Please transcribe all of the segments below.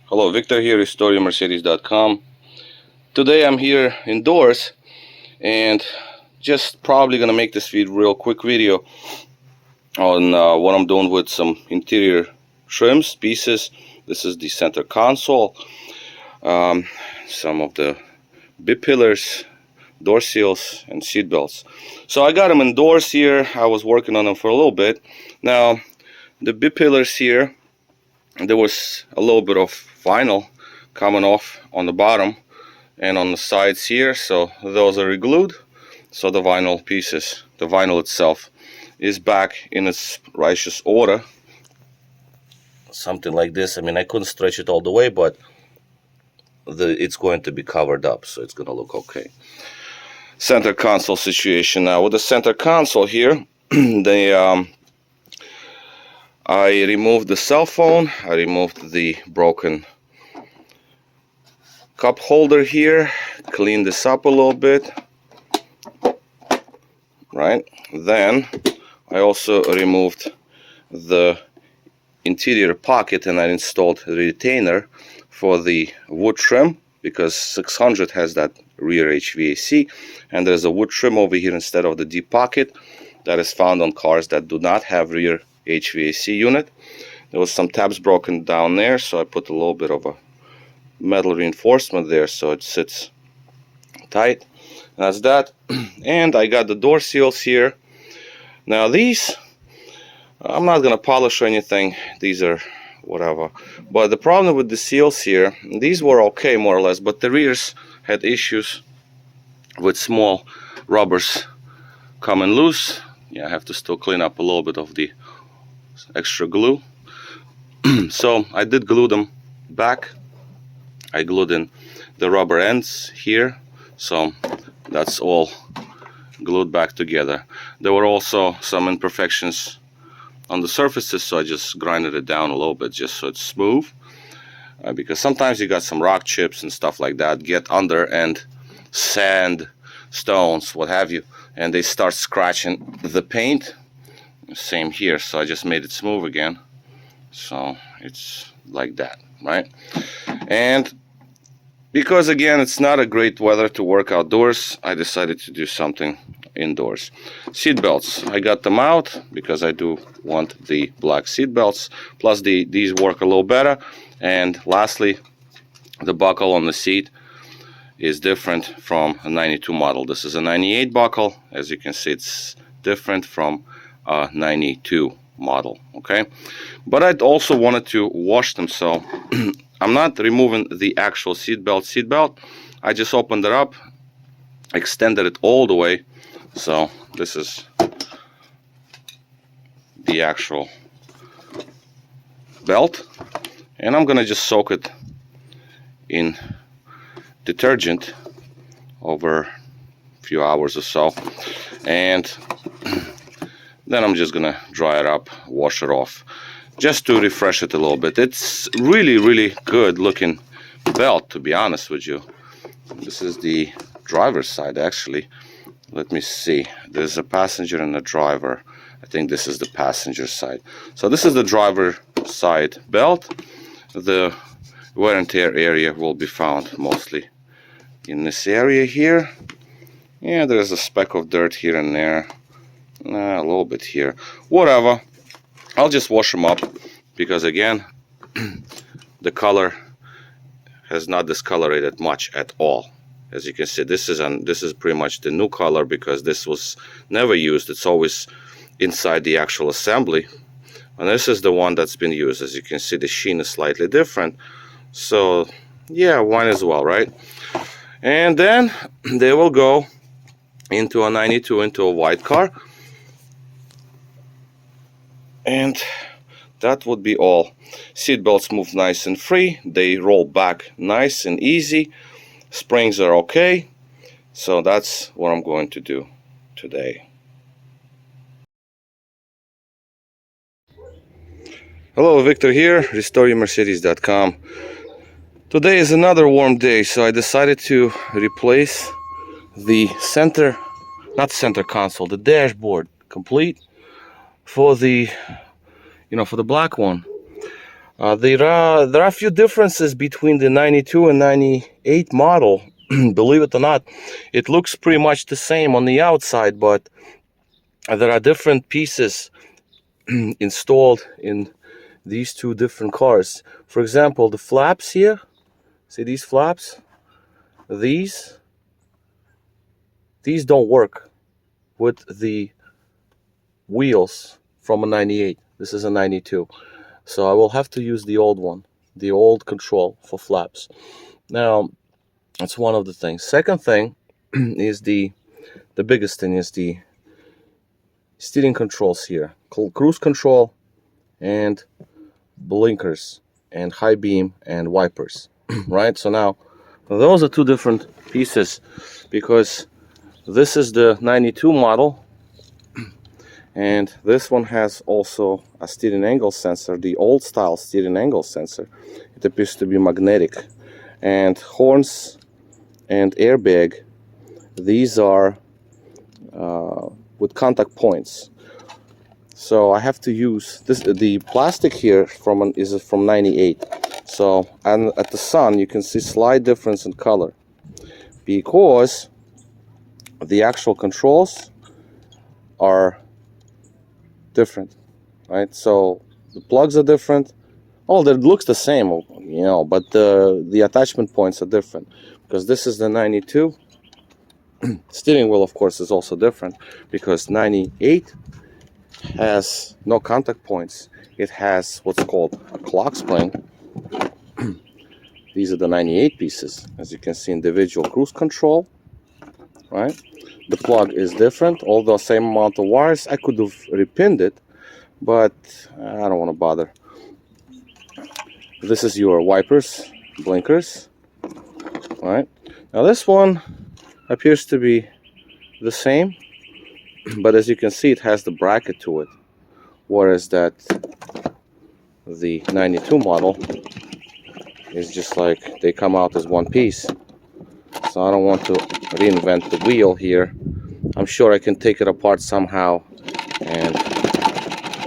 Hello, Victor here, RestoreYourMercedes.com. Today I'm here indoors and just probably gonna make this real quick video on what I'm doing with some interior trims, pieces. This is the center console, some of the B-pillars, door seals, and seat belts. So I got them indoors here. I was working on them for a little bit. Now, the B-pillars here, there was a little bit of vinyl coming off on the bottom and on the sides here, so those are re-glued. So the vinyl pieces, the vinyl itself, is back in its righteous order. Something like this. I mean, I couldn't stretch it all the way, but it's going to be covered up, so it's going to look okay. Center console situation now. With the center console here, I removed the cell phone, I removed the broken cup holder here, cleaned this up a little bit, right? Then I also removed the interior pocket and I installed a retainer for the wood trim, because 600 has that rear HVAC, and there's a wood trim over here instead of the deep pocket that is found on cars that do not have rear HVAC unit. There was some tabs broken down there, so I put a little bit of a metal reinforcement there so it sits tight. That's that. And I got the door seals here. Now these, I'm not gonna polish or anything, these are whatever, but the problem with the seals here, these were okay more or less, but the rears had issues with small rubbers coming loose. Yeah, I have to still clean up a little bit of the extra glue. So I did glue them back. I glued in the rubber ends here, so that's all glued back together. There were also some imperfections on the surfaces, so I just grinded it down a little bit just so it's smooth, because sometimes you got some rock chips and stuff like that get under, and sand, stones, what have you, and they start scratching the paint. Same here, so I just made it smooth again, so it's like that, right? And because again it's not a great weather to work outdoors, I decided to do something indoors. Seat belts, I got them out because I do want the black seat belts, plus these work a little better. And lastly, the buckle on the seat is different from a 92 model. This is a 98 buckle. As you can see, it's different from a 92 model, okay? But I also wanted to wash them, so I'm not removing the actual seat belt. I just opened it up, extended it all the way. So this is the actual belt, and I'm gonna just soak it in detergent over a few hours or so, and then I'm just gonna dry it up, wash it off, just to refresh it a little bit. It's really good looking belt, to be honest with you. This is the driver's side, actually. Let me see, there's a passenger and a driver. I think this is the passenger side. So this is the driver side belt. The wear and tear area will be found mostly in this area here. Yeah, there's a speck of dirt here and there, a little bit here, whatever. I'll just wash them up, because again the color has not discolorated much at all. As you can see, this is pretty much the new color, because this was never used. It's always inside the actual assembly, and this is the one that's been used. As you can see, the sheen is slightly different, so yeah, why as well, right? And then they will go into a 92, into a white car, and that would be all. Seat belts move nice and free, they roll back nice and easy. Springs are okay, so that's what I'm going to do today. Hello, Victor here, RestoreYourMercedes.com. Today is another warm day, so I decided to replace the not center console, the dashboard complete for the, for the black one. There are a few differences between the 92 and 98 model. Believe it or not, it looks pretty much the same on the outside, but there are different pieces installed in these two different cars. For example, the flaps here, see these flaps? These don't work with the wheels from a 98. This is a 92. So I will have to use the old one, the old control for flaps. Now, that's one of the things. Second thing is the biggest thing is the steering controls here. Cruise control and blinkers and high beam and wipers, right? So now those are two different pieces because this is the 92 model and this one has also a steering angle sensor, the old style steering angle sensor. It appears to be magnetic. And horns and airbag, these are with contact points. So I have to use this. The plastic here is from 98. So and at the sun you can see slight difference in color because the actual controls are different, right? So the plugs are different. Oh, it looks the same, you know, but the attachment points are different because this is the 92. Steering wheel, of course, is also different because 98 has no contact points. It has what's called a clock spring. These are the 98 pieces. As you can see, individual cruise control, right? The plug is different, although same amount of wires. I could have repinned it, but I don't want to bother. This is your wipers, blinkers, right? Now this one appears to be the same, but as you can see, it has the bracket to it, whereas that the 92 model is just like they come out as one piece. So I don't want to reinvent the wheel here. I'm sure I can take it apart somehow and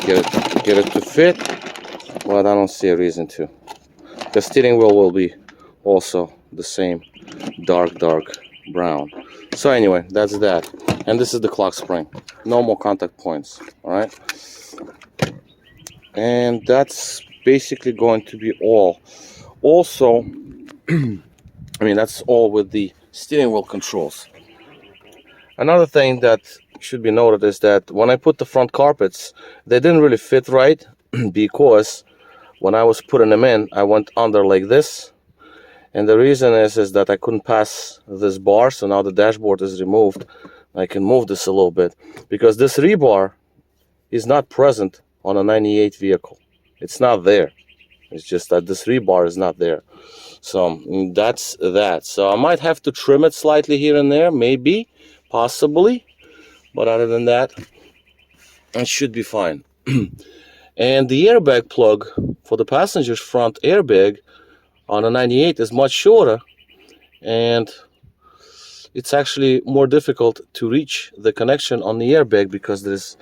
get it to fit, but I don't see a reason to. The steering wheel will be also the same dark brown. So anyway, that's that. And this is the clock spring. No more contact points, all right? And that's basically going to be all. Also, I mean, that's all with the steering wheel controls. Another thing that should be noted is that when I put the front carpets, they didn't really fit right because when I was putting them in, I went under like this. And the reason is that I couldn't pass this bar, so now the dashboard is removed. I can move this a little bit because this rebar is not present on a 98 vehicle. It's not there. It's just that this rebar is not there. So that's that. So I might have to trim it slightly here and there, maybe, possibly. But other than that, it should be fine. And the airbag plug for the passenger's front airbag on a 98 is much shorter, and it's actually more difficult to reach the connection on the airbag because there's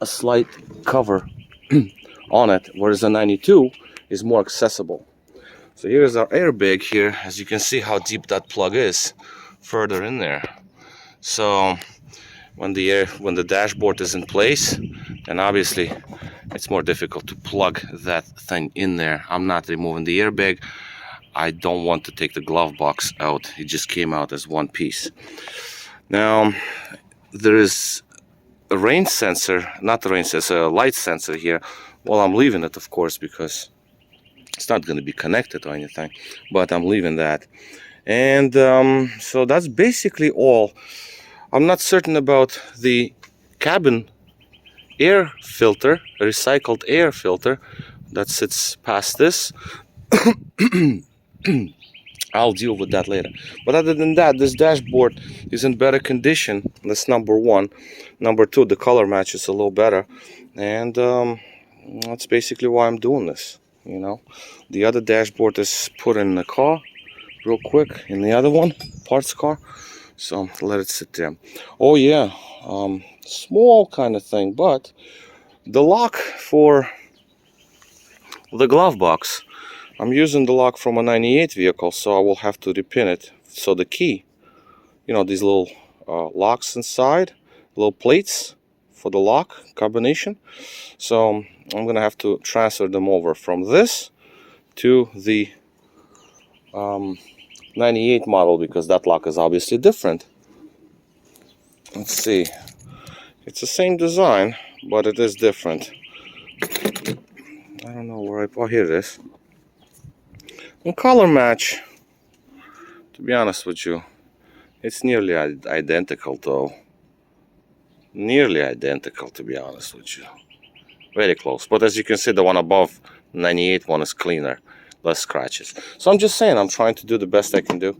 a slight cover on it, whereas a 92 is more accessible. So here's our airbag here. As you can see how deep that plug is further in there. So when the dashboard is in place, then obviously it's more difficult to plug that thing in there. I'm not removing the airbag. I don't want to take the glove box out. It just came out as one piece. Now there is a rain sensor, not a rain sensor, a light sensor here. Well, I'm leaving it, of course, because it's not going to be connected or anything, but I'm leaving that. And so that's basically all. I'm not certain about the cabin air filter, recycled air filter that sits past this. I'll deal with that later. But other than that, this dashboard is in better condition. That's number one. Number two, the color match is a little better. And that's basically why I'm doing this, you know. The other dashboard is put in the car real quick, in the other one, parts car. So let it sit there. Oh yeah, small kind of thing, but the lock for the glove box. I'm using the lock from a 98 vehicle, so I will have to repin it. So the key, you know, these little locks inside, little plates for the lock combination. So I'm gonna have to transfer them over from this to the 98 model, because that lock is obviously different. Let's see, it's the same design, but it is different. I don't know where oh, here it is. And color match, to be honest with you, it's nearly identical though. Nearly identical, to be honest with you. Very close. But as you can see, the one above 98 one is cleaner, less scratches. So I'm just saying, I'm trying to do the best I can do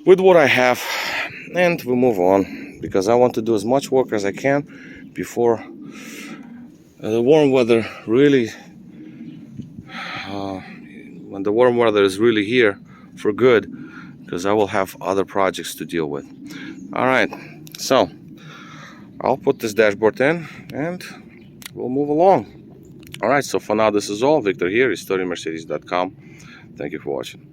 with what I have, and we'll move on, because I want to do as much work as I can before the warm weather really, when the warm weather is really here for good, because I will have other projects to deal with. All right, so I'll put this dashboard in and we'll move along. All right, so for now, this is all. Victor here, HistorioMercedes.com. Thank you for watching.